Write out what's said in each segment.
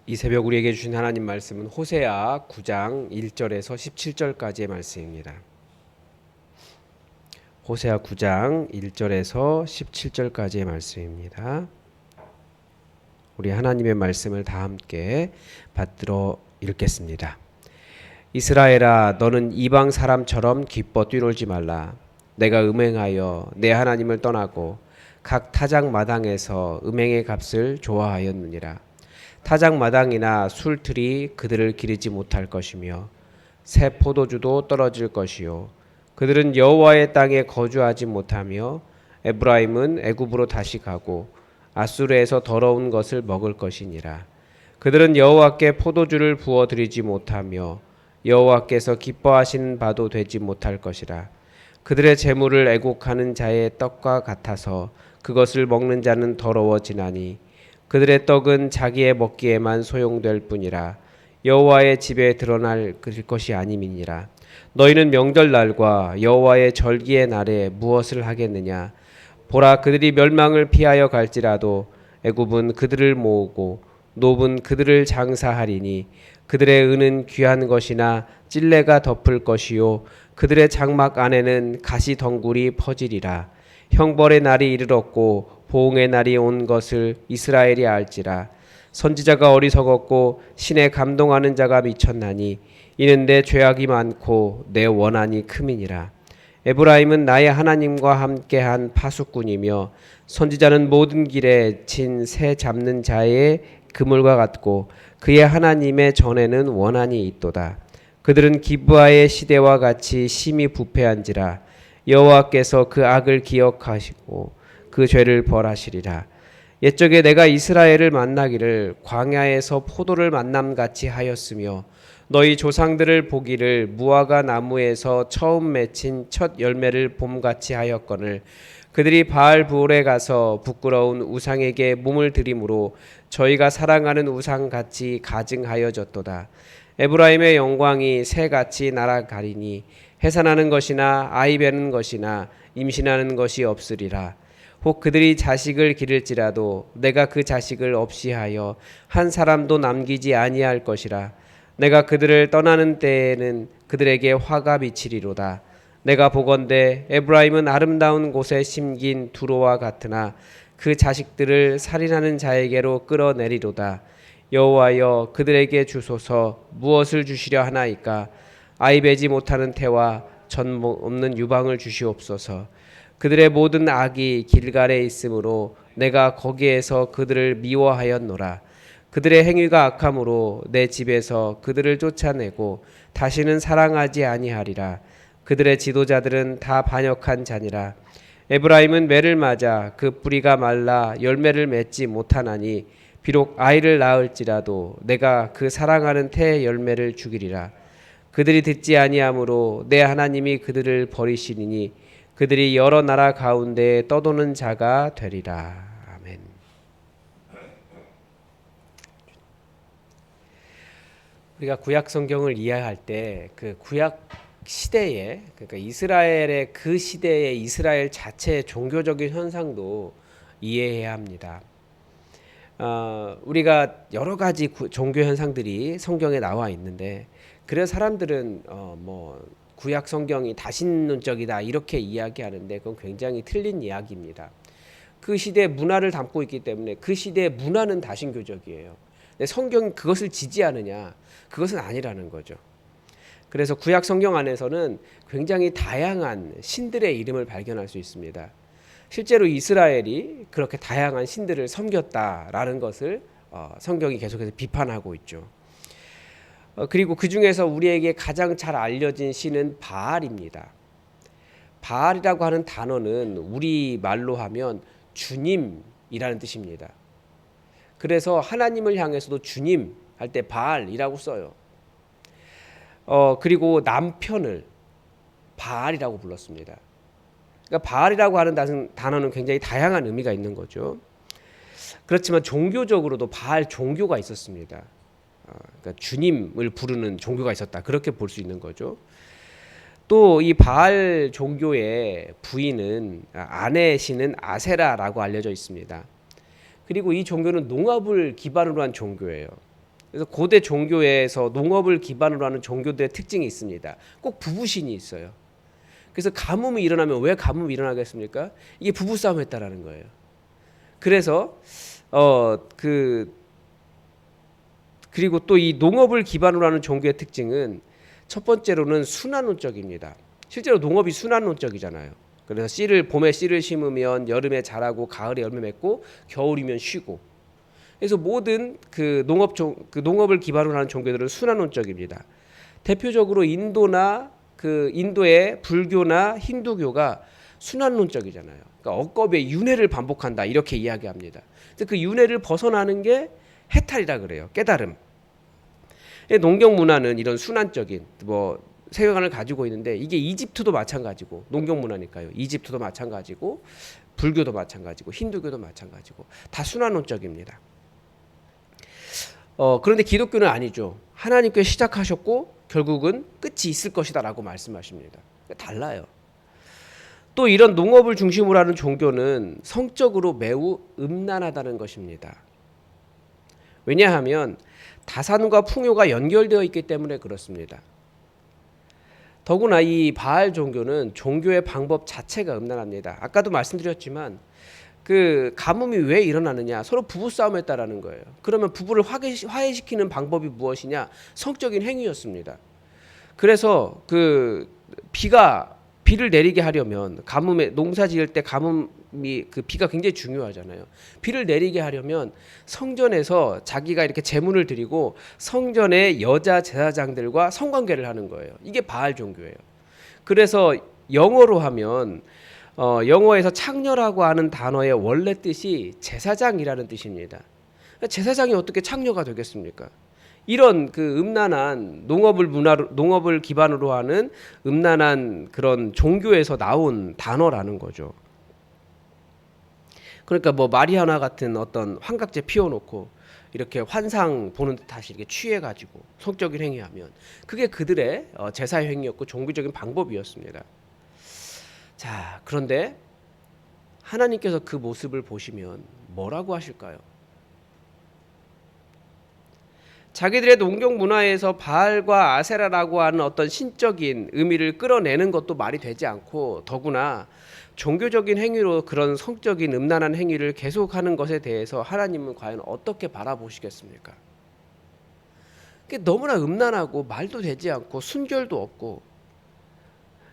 이 새벽 우리에게 주신 하나님 말씀은 호세아 9장 1절에서 17절까지의 말씀입니다. 호세아 9장 1절에서 17절까지의 말씀입니다. 우리 하나님의 말씀을 다 함께 받들어 읽겠습니다. 이스라엘아, 너는 이방 사람처럼 기뻐 뛰놀지 말라. 내가 음행하여 내 하나님을 떠나고 각 타작 마당에서 음행의 값을 좋아하였느니라. 타작 마당이나 술틀이 그들을 기르지 못할 것이며 새 포도주도 떨어질 것이요 그들은 여호와의 땅에 거주하지 못하며 에브라임은 애굽으로 다시 가고 아수르에서 더러운 것을 먹을 것이니라. 그들은 여호와께 포도주를 부어 드리지 못하며 여호와께서 기뻐하시는 바도 되지 못할 것이라. 그들의 재물을 애곡하는 자의 떡과 같아서 그것을 먹는 자는 더러워지나니 그들의 떡은 자기의 먹기에만 소용될 뿐이라. 여호와의 집에 드러날 것이 아님이니라. 너희는 명절날과 여호와의 절기의 날에 무엇을 하겠느냐? 보라, 그들이 멸망을 피하여 갈지라도 애굽은 그들을 모으고 노브는 그들을 장사하리니 그들의 은은 귀한 것이나 찔레가 덮을 것이요 그들의 장막 안에는 가시 덩굴이 퍼지리라. 형벌의 날이 이르렀고 보응의 날이 온 것을 이스라엘이 알지라. 선지자가 어리석었고 신에 감동하는 자가 미쳤나니 이는 내 죄악이 많고 내 원한이 큼이니라. 에브라임은 나의 하나님과 함께한 파수꾼이며 선지자는 모든 길에 진 새 잡는 자의 그물과 같고 그의 하나님의 전에는 원한이 있도다. 그들은 기브아의 시대와 같이 심히 부패한지라. 여호와께서 그 악을 기억하시고 그 죄를 벌하시리라. 옛적에 내가 이스라엘을 만나기를 광야에서 포도를 만남같이 하였으며 너희 조상들을 보기를 무화과 나무에서 처음 맺힌 첫 열매를 봄같이 하였거늘 그들이 바알 부올에 가서 부끄러운 우상에게 몸을 들이므로 저희가 사랑하는 우상같이 가증하여졌도다. 에브라임의 영광이 새같이 날아가리니 해산하는 것이나 아이 베는 것이나 임신하는 것이 없으리라. 혹 그들이 자식을 기를지라도 내가 그 자식을 없이 하여 한 사람도 남기지 아니할 것이라. 내가 그들을 떠나는 때에는 그들에게 화가 미치리로다. 내가 보건대 에브라임은 아름다운 곳에 심긴 두로와 같으나 그 자식들을 살인하는 자에게로 끌어내리로다. 여호와여, 그들에게 주소서. 무엇을 주시려 하나이까? 아이 베지 못하는 태와 전 없는 유방을 주시옵소서. 그들의 모든 악이 길갈에 있으므로 내가 거기에서 그들을 미워하였노라. 그들의 행위가 악함으로 내 집에서 그들을 쫓아내고 다시는 사랑하지 아니하리라. 그들의 지도자들은 다 반역한 자니라. 에브라임은 매를 맞아 그 뿌리가 말라 열매를 맺지 못하나니 비록 아이를 낳을지라도 내가 그 사랑하는 태의 열매를 죽이리라. 그들이 듣지 아니하므로 내 하나님이 그들을 버리시리니 그들이 여러 나라 가운데 떠도는 자가 되리라. 아멘. 우리가 구약 성경을 이해할 때 그 구약 시대에, 그러니까 이스라엘의 그 시대의 이스라엘 자체의 종교적인 현상도 이해해야 합니다. 우리가 여러 가지 종교 현상들이 성경에 나와 있는데, 그래서 사람들은 구약 성경이 다신론적이다 이렇게 이야기하는데 그건 굉장히 틀린 이야기입니다. 그 시대의 문화를 담고 있기 때문에 그 시대의 문화는 다신교적이에요. 근데 성경이 그것을 지지하느냐? 그것은 아니라는 거죠. 그래서 구약 성경 안에서는 굉장히 다양한 신들의 이름을 발견할 수 있습니다. 실제로 이스라엘이 그렇게 다양한 신들을 섬겼다라는 것을 성경이 계속해서 비판하고 있죠. 그리고 그 중에서 우리에게 가장 잘 알려진 신은 바알입니다. 바알이라고 하는 단어는 우리 말로 하면 주님이라는 뜻입니다. 그래서 하나님을 향해서도 주님 할 때 바알이라고 써요. 그리고 남편을 바알이라고 불렀습니다. 그러니까 바알이라고 하는 단어는 굉장히 다양한 의미가 있는 거죠. 그렇지만 종교적으로도 바알 종교가 있었습니다. 그러니까 주님을 부르는 종교가 있었다. 그렇게 볼 수 있는 거죠. 또 이 바알 종교의 부인은 아내의 신은 아세라라고 알려져 있습니다. 그리고 이 종교는 농업을 기반으로 한 종교예요. 그래서 고대 종교에서 농업을 기반으로 하는 종교들의 특징이 있습니다. 꼭 부부신이 있어요. 그래서 가뭄이 일어나면 왜 가뭄이 일어나겠습니까? 이게 부부싸움 했다라는 거예요. 그래서 그리고 또 이 농업을 기반으로 하는 종교의 특징은 첫 번째로는 순환론적입니다. 실제로 농업이 순환론적이잖아요. 그래서 봄에 씨를 심으면 여름에 자라고 가을에 열매 맺고 겨울이면 쉬고. 그래서 모든 그 농업을 기반으로 하는 종교들은 순환론적입니다. 대표적으로 인도의 불교나 힌두교가 순환론적이잖아요. 그러니까 억겁의 윤회를 반복한다 이렇게 이야기합니다. 그 윤회를 벗어나는 게 해탈이라 그래요. 깨달음. 농경 문화는 이런 순환적인 세계관을 가지고 있는데 이게 이집트도 마찬가지고 농경 문화니까요. 이집트도 마찬가지고 불교도 마찬가지고 힌두교도 마찬가지고 다 순환론적입니다. 그런데 기독교는 아니죠. 하나님께 시작하셨고 결국은 끝이 있을 것이다라고 말씀하십니다. 달라요. 또 이런 농업을 중심으로 하는 종교는 성적으로 매우 음란하다는 것입니다. 왜냐하면 다산과 풍요가 연결되어 있기 때문에 그렇습니다. 더구나 이 바알 종교는 종교의 방법 자체가 음란합니다. 아까도 말씀드렸지만 그 가뭄이 왜 일어나느냐? 서로 부부싸움했다라는 거예요. 그러면 부부를 화해시키는 방법이 무엇이냐? 성적인 행위였습니다. 그래서 비를 내리게 하려면 농사 지을 때 비가 굉장히 중요하잖아요. 비를 내리게 하려면 성전에서 자기가 이렇게 제문을 드리고 성전의 여자 제사장들과 성관계를 하는 거예요. 이게 바알 종교예요. 그래서 영어로 하면 영어에서 창녀라고 하는 단어의 원래 뜻이 제사장이라는 뜻입니다. 제사장이 어떻게 창녀가 되겠습니까? 이런 음란한 농업을 기반으로 하는 음란한 그런 종교에서 나온 단어라는 거죠. 그러니까 마리아나 같은 어떤 환각제 피워놓고 이렇게 환상 보는 듯이 이렇게 취해가지고 성적인 행위하면 그게 그들의 제사의 행위였고 종교적인 방법이었습니다. 자, 그런데 하나님께서 그 모습을 보시면 뭐라고 하실까요? 자기들의 농경 문화에서 바알과 아세라라고 하는 어떤 신적인 의미를 끌어내는 것도 말이 되지 않고 더구나 종교적인 행위로 그런 성적인 음란한 행위를 계속하는 것에 대해서 하나님은 과연 어떻게 바라보시겠습니까? 그게 너무나 음란하고 말도 되지 않고 순결도 없고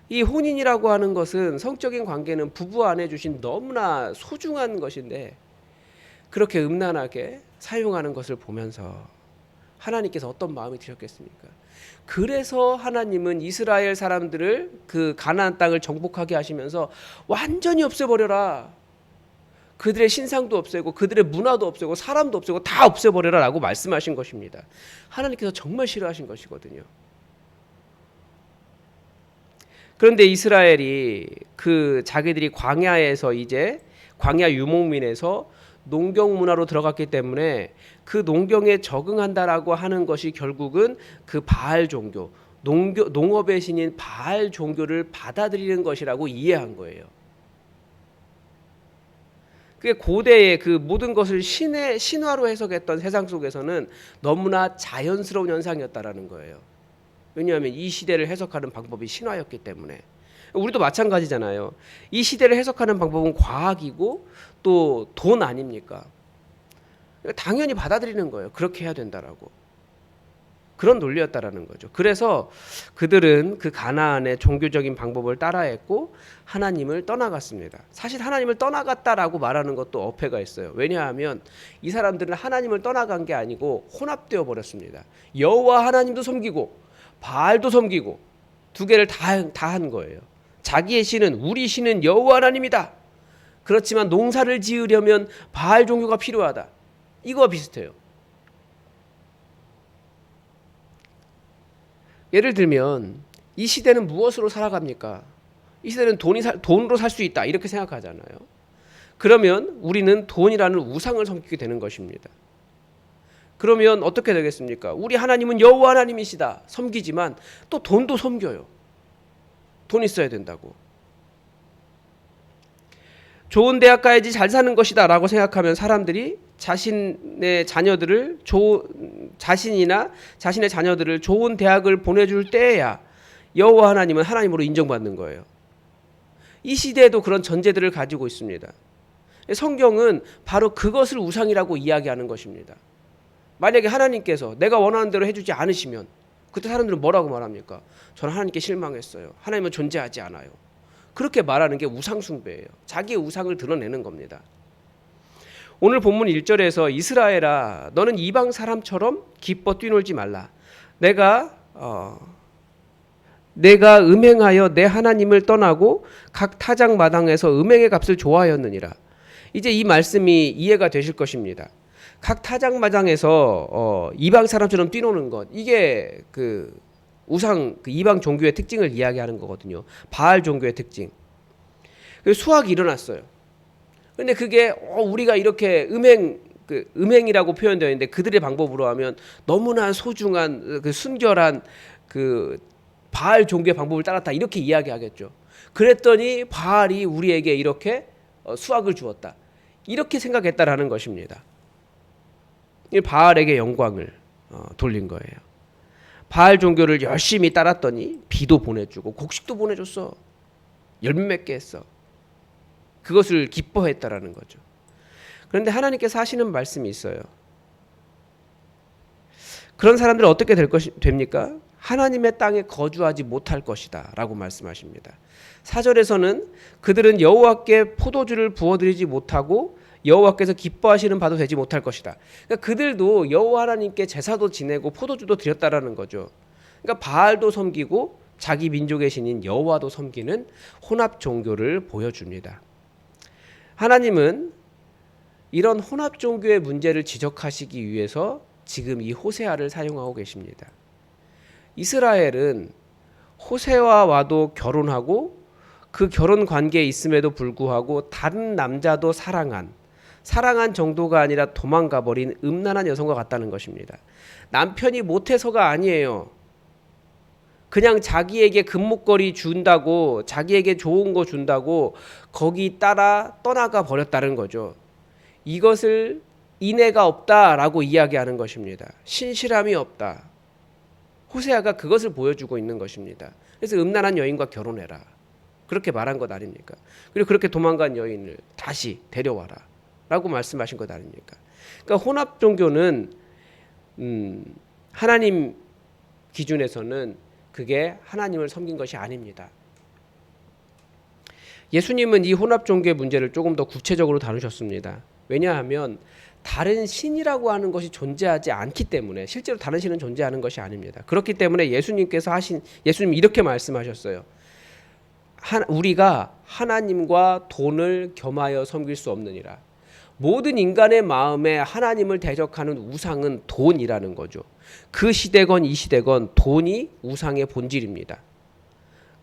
이 혼인이라고 하는 것은 성적인 관계는 부부 안에 주신 너무나 소중한 것인데 그렇게 음란하게 사용하는 것을 보면서 하나님께서 어떤 마음이 드셨겠습니까? 그래서 하나님은 이스라엘 사람들을 그 가나안 땅을 정복하게 하시면서 완전히 없애버려라. 그들의 신상도 없애고 그들의 문화도 없애고 사람도 없애고 다 없애버려라 라고 말씀하신 것입니다. 하나님께서 정말 싫어하신 것이거든요. 그런데 이스라엘이 자기들이 광야에서 이제 광야 유목민에서 농경 문화로 들어갔기 때문에 그 농경에 적응한다라고 하는 것이 결국은 그 바알 종교, 농업의 신인 바알 종교를 받아들이는 것이라고 이해한 거예요. 그게 고대의 그 모든 것을 신화로 해석했던 세상 속에서는 너무나 자연스러운 현상이었다라는 거예요. 왜냐하면 이 시대를 해석하는 방법이 신화였기 때문에. 우리도 마찬가지잖아요. 이 시대를 해석하는 방법은 과학이고 또 돈 아닙니까? 당연히 받아들이는 거예요. 그렇게 해야 된다라고. 그런 논리였다라는 거죠. 그래서 그들은 그 가나안의 종교적인 방법을 따라했고 하나님을 떠나갔습니다. 사실 하나님을 떠나갔다라고 말하는 것도 어폐가 있어요. 왜냐하면 이 사람들은 하나님을 떠나간 게 아니고 혼합되어 버렸습니다. 여호와 하나님도 섬기고 바알도 섬기고 두 개를 다 한 거예요. 자기의 신은 우리 신은 여호와 하나님이다. 그렇지만 농사를 지으려면 바알 종교가 필요하다. 이거와 비슷해요. 예를 들면 이 시대는 무엇으로 살아갑니까? 이 시대는 돈으로 살 수 있다 이렇게 생각하잖아요. 그러면 우리는 돈이라는 우상을 섬기게 되는 것입니다. 그러면 어떻게 되겠습니까? 우리 하나님은 여호와 하나님이시다. 섬기지만 또 돈도 섬겨요. 돈 있어야 된다고. 좋은 대학 가야지 잘 사는 것이다 라고 생각하면 사람들이 자신의 자녀들을 자신이나 자신의 자녀들을 좋은 대학을 보내줄 때에야 여호와 하나님은 하나님으로 인정받는 거예요. 이 시대에도 그런 전제들을 가지고 있습니다. 성경은 바로 그것을 우상이라고 이야기하는 것입니다. 만약에 하나님께서 내가 원하는 대로 해주지 않으시면 그때 사람들은 뭐라고 말합니까? 저는 하나님께 실망했어요. 하나님은 존재하지 않아요. 그렇게 말하는 게 우상 숭배예요. 자기의 우상을 드러내는 겁니다. 오늘 본문 1절에서 이스라엘아 너는 이방 사람처럼 기뻐 뛰놀지 말라. 내가 음행하여 내 하나님을 떠나고 각 타작 마당에서 음행의 값을 좋아하였느니라. 이제 이 말씀이 이해가 되실 것입니다. 각 타작 마당에서 이방 사람처럼 뛰노는 것, 이게 그 우상, 그 이방 종교의 특징을 이야기하는 거거든요. 바알 종교의 특징. 수학이 일어났어요. 근데 그게 우리가 이렇게 음행이라고 표현되어 있는데 그들의 방법으로 하면 너무나 소중한 그 순결한 그 바알 종교의 방법을 따랐다 이렇게 이야기하겠죠. 그랬더니 바알이 우리에게 이렇게 수확을 주었다. 이렇게 생각했다라는 것입니다. 바알에게 영광을 돌린 거예요. 바알 종교를 열심히 따랐더니 비도 보내주고 곡식도 보내줬어. 열매 맺게 했어. 그것을 기뻐했다라는 거죠. 그런데 하나님께서 하시는 말씀이 있어요. 그런 사람들은 어떻게 됩니까? 하나님의 땅에 거주하지 못할 것이다 라고 말씀하십니다. 4절에서는 그들은 여호와께 포도주를 부어드리지 못하고 여호와께서 기뻐하시는 바도 되지 못할 것이다. 그러니까 그들도 여호와 하나님께 제사도 지내고 포도주도 드렸다라는 거죠. 그러니까 바알도 섬기고 자기 민족의 신인 여호와도 섬기는 혼합 종교를 보여줍니다. 하나님은 이런 혼합 종교의 문제를 지적하시기 위해서 지금 이 호세아를 사용하고 계십니다. 이스라엘은 호세아와도 결혼하고 그 결혼 관계에 있음에도 불구하고 다른 남자도 사랑한 정도가 아니라 도망가 버린 음란한 여성과 같다는 것입니다. 남편이 못해서가 아니에요. 그냥 자기에게 금목걸이 준다고, 자기에게 좋은 거 준다고 거기 따라 떠나가 버렸다는 거죠. 이것을 인애가 없다라고 이야기하는 것입니다. 신실함이 없다. 호세아가 그것을 보여주고 있는 것입니다. 그래서 음란한 여인과 결혼해라. 그렇게 말한 것 아닙니까? 그리고 그렇게 도망간 여인을 다시 데려와라. 라고 말씀하신 것 아닙니까? 그러니까 혼합 종교는 하나님 기준에서는 그게 하나님을 섬긴 것이 아닙니다. 예수님은 이 혼합 종교의 문제를 조금 더 구체적으로 다루셨습니다. 왜냐하면 다른 신이라고 하는 것이 존재하지 않기 때문에, 실제로 다른 신은 존재하는 것이 아닙니다. 그렇기 때문에 예수님 이렇게 말씀하셨어요. 우리가 하나님과 돈을 겸하여 섬길 수 없느니라. 모든 인간의 마음에 하나님을 대적하는 우상은 돈이라는 거죠. 그 시대건 이 시대건 돈이 우상의 본질입니다.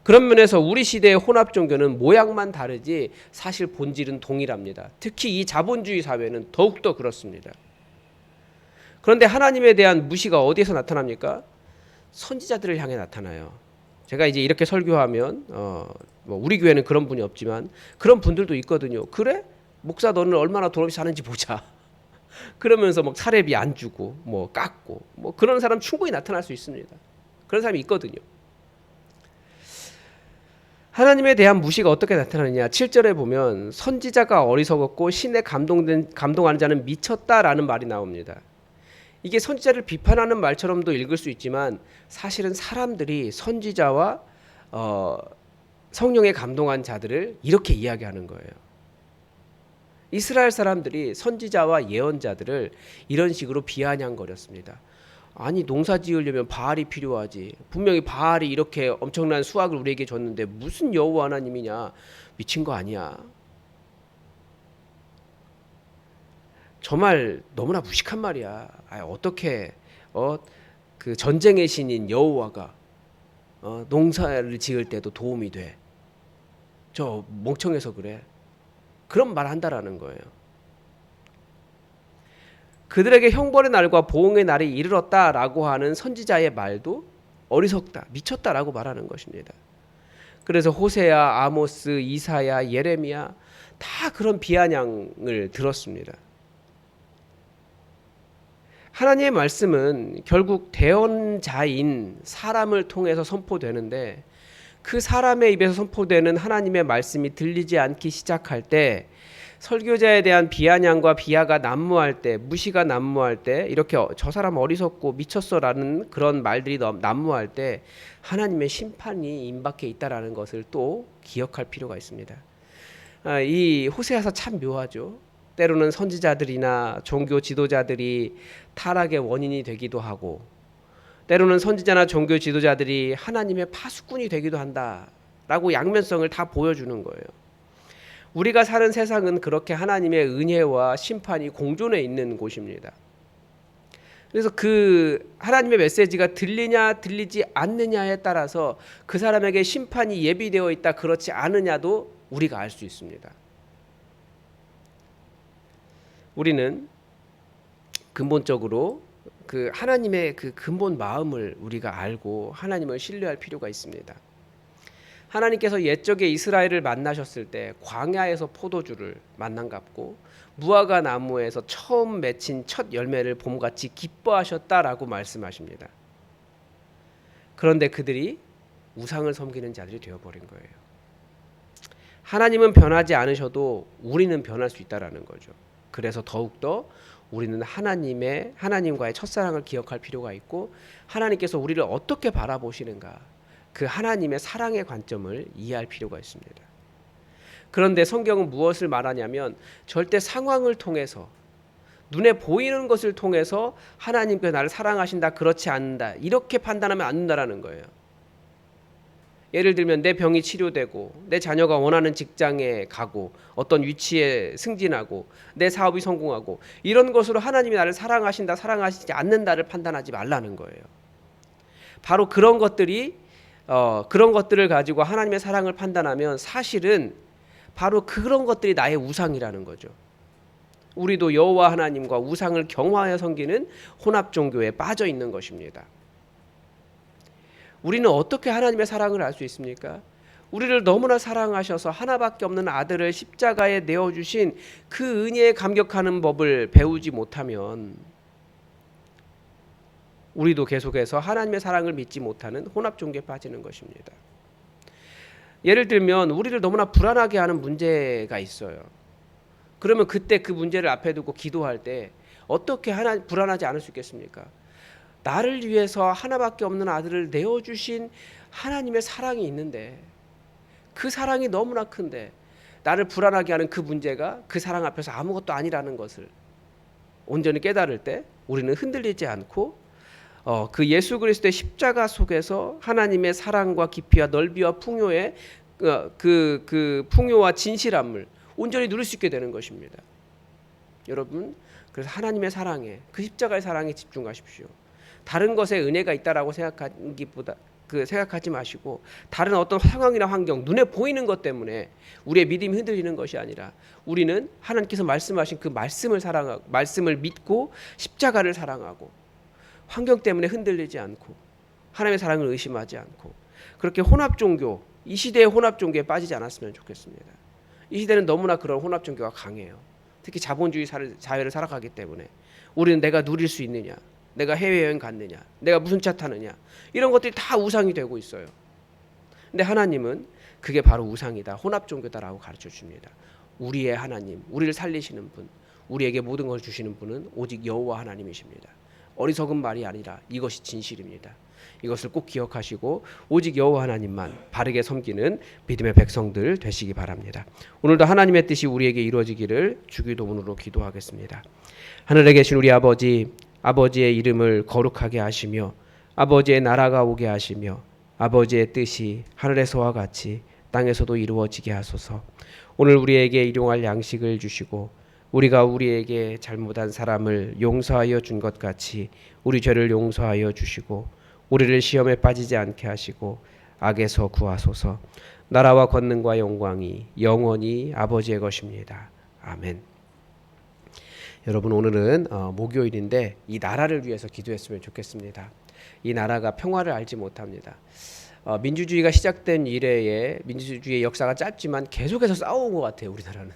그런 면에서 우리 시대의 혼합 종교는 모양만 다르지 사실 본질은 동일합니다. 특히 이 자본주의 사회는 더욱더 그렇습니다. 그런데 하나님에 대한 무시가 어디에서 나타납니까? 선지자들을 향해 나타나요. 제가 이제 이렇게 설교하면 우리 교회는 그런 분이 없지만 그런 분들도 있거든요. 그래? 목사 너는 얼마나 돈 없이 사는지 보자. 그러면서 막 사례비 안 주고 뭐 깎고 뭐 그런 사람 충분히 나타날 수 있습니다. 그런 사람이 있거든요. 하나님에 대한 무시가 어떻게 나타나느냐. 7절에 보면 선지자가 어리석었고 신에 감동하는 자는 미쳤다라는 말이 나옵니다. 이게 선지자를 비판하는 말처럼도 읽을 수 있지만 사실은 사람들이 선지자와 성령에 감동한 자들을 이렇게 이야기하는 거예요. 이스라엘 사람들이 선지자와 예언자들을 이런 식으로 비아냥거렸습니다. 아니 농사 지으려면 바알이 필요하지. 분명히 바알이 이렇게 엄청난 수확을 우리에게 줬는데 무슨 여호와 하나님이냐. 미친 거 아니야. 정말 너무나 무식한 말이야. 어떻게 그 전쟁의 신인 여호와가 농사를 지을 때도 도움이 돼. 저 멍청해서 그래. 그런 말 한다라는 거예요. 그들에게 형벌의 날과 보응의 날이 이르렀다라고 하는 선지자의 말도 어리석다, 미쳤다라고 말하는 것입니다. 그래서 호세아, 아모스, 이사야, 예레미야 다 그런 비아냥을 들었습니다. 하나님의 말씀은 결국 대언자인 사람을 통해서 선포되는데, 그 사람의 입에서 선포되는 하나님의 말씀이 들리지 않기 시작할 때, 설교자에 대한 비아냥과 비하가 난무할 때, 무시가 난무할 때, 이렇게 저 사람 어리석고 미쳤어라는 그런 말들이 난무할 때 하나님의 심판이 임박해 있다라는 것을 또 기억할 필요가 있습니다. 이 호세아서 참 묘하죠. 때로는 선지자들이나 종교 지도자들이 타락의 원인이 되기도 하고, 때로는 선지자나 종교 지도자들이 하나님의 파수꾼이 되기도 한다라고 양면성을 다 보여주는 거예요. 우리가 사는 세상은 그렇게 하나님의 은혜와 심판이 공존해 있는 곳입니다. 그래서 그 하나님의 메시지가 들리냐 들리지 않느냐에 따라서 그 사람에게 심판이 예비되어 있다 그렇지 않느냐도 우리가 알 수 있습니다. 우리는 근본적으로 그 하나님의 그 근본 마음을 우리가 알고 하나님을 신뢰할 필요가 있습니다. 하나님께서 옛적에 이스라엘을 만나셨을 때 광야에서 포도주를 만난갑고 무화과 나무에서 처음 맺힌 첫 열매를 봄같이 기뻐하셨다라고 말씀하십니다. 그런데 그들이 우상을 섬기는 자들이 되어버린 거예요. 하나님은 변하지 않으셔도 우리는 변할 수 있다라는 거죠. 그래서 더욱더 우리는 하나님과의 첫사랑을 기억할 필요가 있고, 하나님께서 우리를 어떻게 바라보시는가, 그 하나님의 사랑의 관점을 이해할 필요가 있습니다. 그런데 성경은 무엇을 말하냐면 절대 상황을 통해서, 눈에 보이는 것을 통해서 하나님께서 나를 사랑하신다, 그렇지 않는다, 이렇게 판단하면 안 된다라는 거예요. 예를 들면 내 병이 치료되고 내 자녀가 원하는 직장에 가고 어떤 위치에 승진하고 내 사업이 성공하고, 이런 것으로 하나님이 나를 사랑하신다, 사랑하시지 않는다를 판단하지 말라는 거예요. 바로 그런 것들을 가지고 하나님의 사랑을 판단하면 사실은 바로 그런 것들이 나의 우상이라는 거죠. 우리도 여호와 하나님과 우상을 경화하여 섬기는 혼합 종교에 빠져 있는 것입니다. 우리는 어떻게 하나님의 사랑을 알 수 있습니까? 우리를 너무나 사랑하셔서 하나밖에 없는 아들을 십자가에 내어주신 그 은혜에 감격하는 법을 배우지 못하면 우리도 계속해서 하나님의 사랑을 믿지 못하는 혼합 종교에 빠지는 것입니다. 예를 들면 우리를 너무나 불안하게 하는 문제가 있어요. 그러면 그때 그 문제를 앞에 두고 기도할 때 어떻게 불안하지 않을 수 있겠습니까? 나를 위해서 하나밖에 없는 아들을 내어주신 하나님의 사랑이 있는데, 그 사랑이 너무나 큰데 나를 불안하게 하는 그 문제가 그 사랑 앞에서 아무것도 아니라는 것을 온전히 깨달을 때 우리는 흔들리지 않고 그 예수 그리스도의 십자가 속에서 하나님의 사랑과 깊이와 넓이와 풍요의 그 풍요와 진실함을 온전히 누릴 수 있게 되는 것입니다. 여러분, 그래서 하나님의 사랑에, 그 십자가의 사랑에 집중하십시오. 다른 것에 은혜가 있다라고 생각하지 마시고, 다른 어떤 상황이나 환경, 눈에 보이는 것 때문에 우리의 믿음이 흔들리는 것이 아니라, 우리는 하나님께서 말씀하신 그 말씀을 사랑하고, 말씀을 믿고 십자가를 사랑하고, 환경 때문에 흔들리지 않고 하나님의 사랑을 의심하지 않고, 그렇게 혼합 종교, 이 시대의 혼합 종교에 빠지지 않았으면 좋겠습니다. 이 시대는 너무나 그런 혼합 종교가 강해요. 특히 자본주의 사회를 살아가기 때문에 우리는 내가 누릴 수 있느냐, 내가 해외여행 갔느냐, 내가 무슨 차 타느냐, 이런 것들이 다 우상이 되고 있어요. 근데 하나님은 그게 바로 우상이다, 혼합 종교다라고 가르쳐 줍니다. 우리의 하나님, 우리를 살리시는 분, 우리에게 모든 걸 주시는 분은 오직 여호와 하나님이십니다. 어리석은 말이 아니라 이것이 진실입니다. 이것을 꼭 기억하시고 오직 여호와 하나님만 바르게 섬기는 믿음의 백성들 되시기 바랍니다. 오늘도 하나님의 뜻이 우리에게 이루어지기를 주기도문으로 기도하겠습니다. 하늘에 계신 우리 아버지, 아버지의 이름을 거룩하게 하시며 아버지의 나라가 오게 하시며 아버지의 뜻이 하늘에서와 같이 땅에서도 이루어지게 하소서. 오늘 우리에게 일용할 양식을 주시고 우리가 우리에게 잘못한 사람을 용서하여 준 것 같이 우리 죄를 용서하여 주시고 우리를 시험에 빠지지 않게 하시고 악에서 구하소서. 나라와 권능과 영광이 영원히 아버지의 것입니다. 아멘. 여러분, 오늘은 목요일인데 이 나라를 위해서 기도했으면 좋겠습니다. 이 나라가 평화를 알지 못합니다. 민주주의가 시작된 이래에 민주주의의 역사가 짧지만 계속해서 싸워온 것 같아요. 우리나라는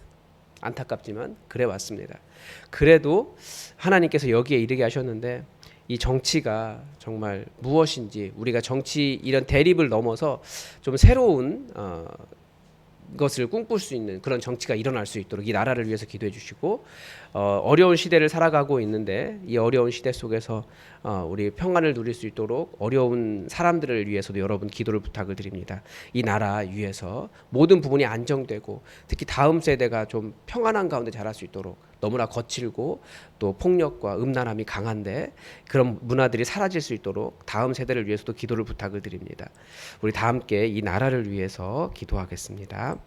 안타깝지만 그래 왔습니다. 그래도 하나님께서 여기에 이르게 하셨는데 이 정치가 정말 무엇인지 우리가 정치 이런 대립을 넘어서 좀 새로운 것을 꿈꿀 수 있는 그런 정치가 일어날 수 있도록 이 나라를 위해서 기도해 주시고 어려운 시대를 살아가고 있는데 이 어려운 시대 속에서 우리 평안을 누릴 수 있도록 어려운 사람들을 위해서도 여러분 기도를 부탁을 드립니다. 이 나라 위해서 모든 부분이 안정되고 특히 다음 세대가 좀 평안한 가운데 자랄 수 있도록 너무나 거칠고 또 폭력과 음란함이 강한데 그런 문화들이 사라질 수 있도록 다음 세대를 위해서도 기도를 부탁을 드립니다. 우리 다 함께 이 나라를 위해서 기도하겠습니다.